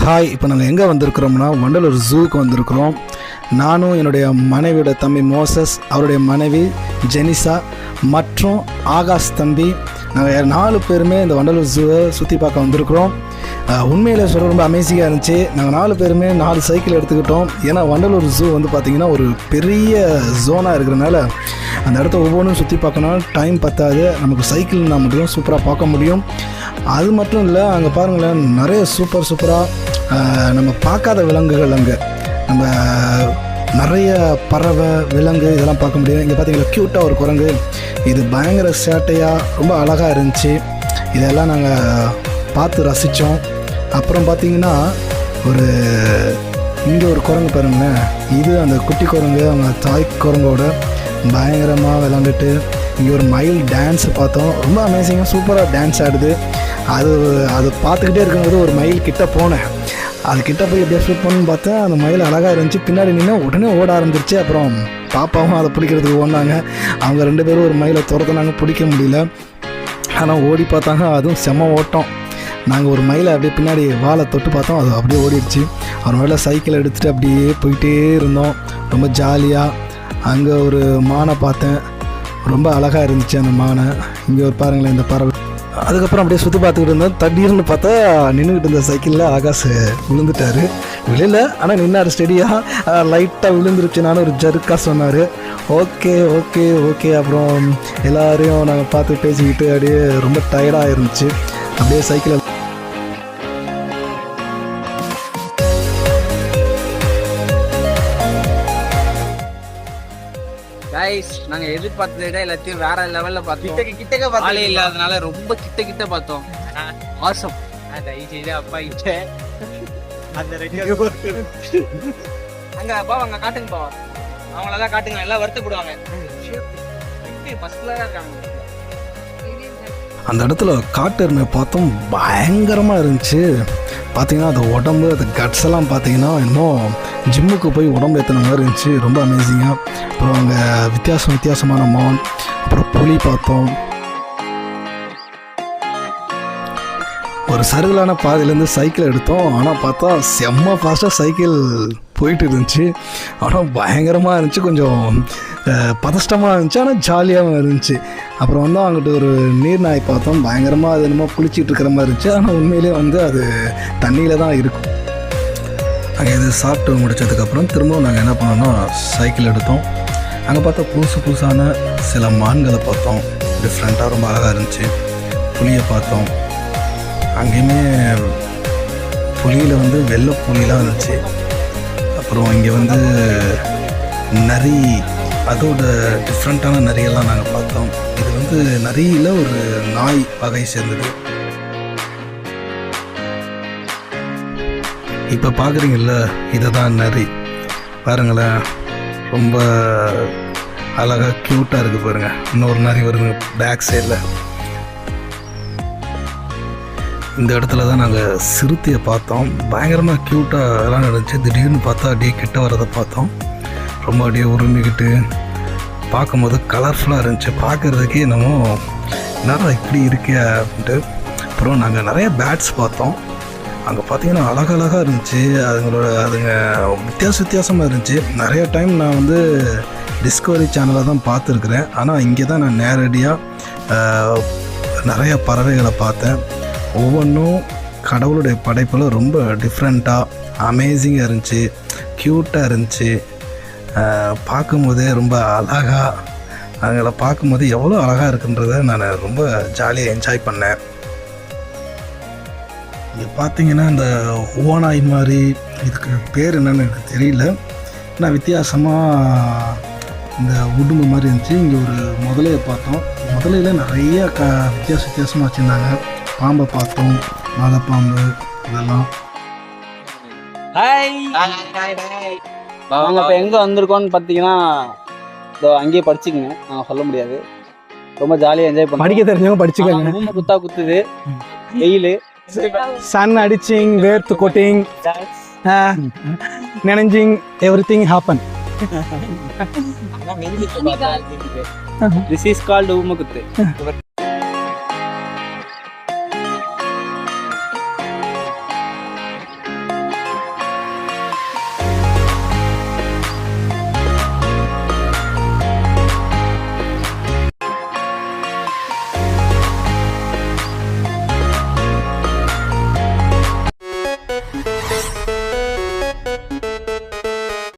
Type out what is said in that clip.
Hi, இப்போ நாங்கள் எங்கே வந்திருக்கிறோம்னா வண்டலூர் ஜூவுக்கு வந்திருக்கிறோம். நானும் என்னுடைய மனைவியோட தம்பி மோசஸ், அவருடைய மனைவி ஜெனிசா மற்றும் ஆகாஷ் தம்பி, நாங்கள் 4 பேருமே இந்த வண்டலூர் ஜூவை சுற்றி பார்க்க வந்திருக்கிறோம். உண்மையில் சொல்ல ரொம்ப அமேசிங்காக இருந்துச்சு. நாங்கள் 4 பேருமே 4 சைக்கிள் எடுத்துக்கிட்டோம். ஏன்னா வண்டலூர் ஜூ வந்து பார்த்திங்கன்னா ஒரு பெரிய ஜோனாக இருக்கிறனால அந்த இடத்த ஒவ்வொன்றும் சுற்றி பார்க்கணும், டைம் பத்தாது. நமக்கு சைக்கிள்னா மட்டும் சூப்பராக பார்க்க முடியும். அது மட்டும் இல்லை, அங்கே பாருங்களேன், நிறைய சூப்பராக நம்ம பார்க்காத விலங்குகள் அங்கே நம்ம நிறைய பறவை விலங்கு இதெல்லாம் பார்க்க முடியும். இங்கே பார்த்தீங்கன்னா க்யூட்டாக ஒரு குரங்கு, இது பயங்கர சேட்டையாக ரொம்ப அழகாக இருந்துச்சு. இதெல்லாம் நாங்கள் பார்த்து ரசித்தோம். அப்புறம் பார்த்திங்கன்னா இங்கே ஒரு குரங்கு பாருங்களேன், இது அந்த குட்டி குரங்கு அவங்க தாய் குரங்கோட பயங்கரமாக விளாண்டுட்டு. இங்கே ஒரு மயில் டான்ஸ் பார்த்தோம், ரொம்ப அமேசிங்காக சூப்பராக டான்ஸ் ஆடுது. அது பார்த்துக்கிட்டே இருக்கும்போது ஒரு மயில் கிட்டே போனேன். அது கிட்டே போய் எப்படியா ஷூட் பண்ணணும்னு பார்த்தேன். அந்த மயில் அழகாக இருந்துச்சு. பின்னாடி நின்று உடனே ஓட ஆரம்பிச்சிருச்சு. அப்புறம் பாப்பாவும் அதை பிடிக்கிறதுக்கு ஓடினாங்க. அவங்க 2 பேரும் ஒரு மயிலை துரத்துனாங்க, பிடிக்க முடியல. ஆனால் ஓடி பார்த்தாங்க, அதுவும் செம்ம ஓட்டம். நாங்கள் ஒரு மயிலை அப்படியே பின்னாடி வாழை தொட்டு பார்த்தோம், அது அப்படியே ஓடிடுச்சு. அவர் மேலே சைக்கிள் எடுத்துகிட்டு அப்படியே போயிட்டே இருந்தோம், ரொம்ப ஜாலியாக. அங்கே ஒரு மானை பார்த்தேன், ரொம்ப அழகாக இருந்துச்சு அந்த மானை. இங்கே ஒரு பாருங்களேன் இந்த பறவை. அதுக்கப்புறம் அப்படியே சுற்றி பார்த்துக்கிட்டு இருந்தோம். திடீர்னு பார்த்தா நின்றுக்கிட்டு இருந்த சைக்கிளில் ஆகாஷ் விழுந்துட்டார். விழல, ஆனால் நின்னார் ஸ்டெடியாக. லைட்டாக விழுந்துருச்சு. நானும் ஒரு ஜருக்காக சொன்னார். Okay okay okay. அப்புறம் எல்லோரையும் நாங்கள் பார்த்து பேசிக்கிட்டு அப்படியே ரொம்ப டயர்டாக இருந்துச்சு. அப்படியே சைக்கிளில் நாங்கள் எதிர்பார்த்ததை விட எல்லாத்தையும் வேற லெவலில் பார்த்தோம். கிட்டக்க ஆளே இல்லாதனால ரொம்ப கிட்ட பார்த்தோம். ஆசம் அப்பா கிட்ட அங்க அப்பா அங்க காட்டுங்கப்பா, அவங்களெல்லாம் காட்டுங்க, எல்லாம் வருத்தப்படுவாங்க. ஃபர்ஸ்ட்ல இருக்காங்க. அந்த இடத்துல காட்டெருமை பார்த்தோம், பயங்கரமாக இருந்துச்சு. பார்த்தீங்கன்னா அது உடம்பு, அது கட்ஸ் எல்லாம் பார்த்தீங்கன்னா இன்னும் ஜிம்முக்கு போய் உடம்பு ஏற்றின மாதிரி இருந்துச்சு, ரொம்ப அமேசிங்காக. அப்புறம் அங்கே வித்தியாசமான மான், அப்புறம் புலி பார்த்தோம். ஒரு சருகலான பாதையிலேருந்து சைக்கிள் எடுத்தோம். ஆனால் பார்த்தா செம்ம ஃபாஸ்ட்டாக சைக்கிள் போயிட்டு இருந்துச்சு. ஆனால் பயங்கரமாக இருந்துச்சு, கொஞ்சம் பதஷ்டமாக இருந்துச்சு, ஆனால் ஜாலியாகவும் இருந்துச்சு. அப்புறம் வந்து அங்கிட்ட ஒரு நீர்நாய் பார்த்தோம், பயங்கரமாக அது என்னமோ குளிச்சிட்டு இருக்கிற மாதிரி இருந்துச்சு. ஆனால் உண்மையிலே வந்து அது தண்ணியில் தான் இருக்கும். அங்கே இது சாப்பிட்டு முடித்ததுக்கப்புறம் திரும்பவும் நாங்கள் என்ன பண்ணோம்னா சைக்கிள் எடுத்தோம். அங்கே பார்த்தா புதுசான சில மான்களை பார்த்தோம், டிஃப்ரெண்ட்டாக ரொம்ப அழகாக இருந்துச்சு. புலியை பார்த்தோம். அங்கேயுமே புலியில் வந்து வெள்ளை புலிலாம் இருந்துச்சு. அப்புறம் இங்கே வந்து நரி, அதோட டிஃப்ரெண்ட்டான நரியெல்லாம் நாங்கள் பார்த்தோம். இது வந்து நரியில் ஒரு நாய் வகை சேர்ந்தது. இப்போ பார்க்குறீங்கள, இதை தான் நரி. பாருங்களேன், ரொம்ப அழகாக க்யூட்டாக இருக்குது பாருங்கள். இன்னொரு நரி வருதுங்க பேக் சைடில். இந்த இடத்துல தான் நாங்கள் சிறுத்தையை பார்த்தோம். பயங்கரமாக க்யூட்டாக எல்லாம் இருந்துச்சு. திடீர்னு பார்த்தா அப்படியே கிட்ட வரதை பார்த்தோம். ரொம்ப அப்படியே உருமிக்கிட்டு பார்க்கும்போது கலர்ஃபுல்லாக இருந்துச்சு. பார்க்குறதுக்கே என்னமோ நேரம் இப்படி இருக்கே அப்படின்ட்டு. அப்புறம் நாங்கள் நிறைய பேட்ஸ் பார்த்தோம். அங்கே பார்த்தீங்கன்னா அழகழகாக இருந்துச்சு. அதுங்க வித்தியாசமாக இருந்துச்சு. நிறைய டைம் நான் வந்து டிஸ்கவரி சேனலை தான் பார்த்துருக்குறேன். ஆனால் இங்கே தான் நான் நேரடியாக நிறைய பறவைகளை பார்த்தேன். ஒவ்வொன்றும் கடவுளுடைய படைப்பில் ரொம்ப டிஃப்ரெண்ட்டாக அமேசிங்காக இருந்துச்சு, க்யூட்டாக இருந்துச்சு. பார்க்கும்போதே ரொம்ப அழகாக, அவங்கள பார்க்கும்போது எவ்வளோ அழகாக இருக்குன்றதை நான் ரொம்ப ஜாலியாக என்ஜாய் பண்ணேன். இங்கே பார்த்தீங்கன்னா இந்த ஓனாய் மாதிரி, இதுக்கு பேர் என்னன்னு எனக்கு தெரியல, ஆனால் வித்தியாசமாக இந்த உடும்பு மாதிரி இருந்துச்சு. இங்கே ஒரு முதலையை பார்த்தோம். முதலையில் நிறைய வித்தியாசமாக வச்சுருந்தாங்க. பாம்பை பார்த்தோம், மலைப்பாம்பு இதெல்லாம். அவங்க இப்போ எங்கே வந்திருக்கோன்னு பார்த்தீங்கன்னா, இதோ அங்கேயே படிச்சுக்கங்க, நான் சொல்ல முடியாது. ரொம்ப ஜாலியாக என்ஜாய் பண்ண. படிக்க தெரிஞ்சவங்க படிச்சுக்கோங்க. மூணு குத்தா குத்துது, வெயில், சன் அடிச்சிங், வேர்த்து கொட்டிங், நினைஞ்சிங், everything happen. This is called ஊமக்குத்து.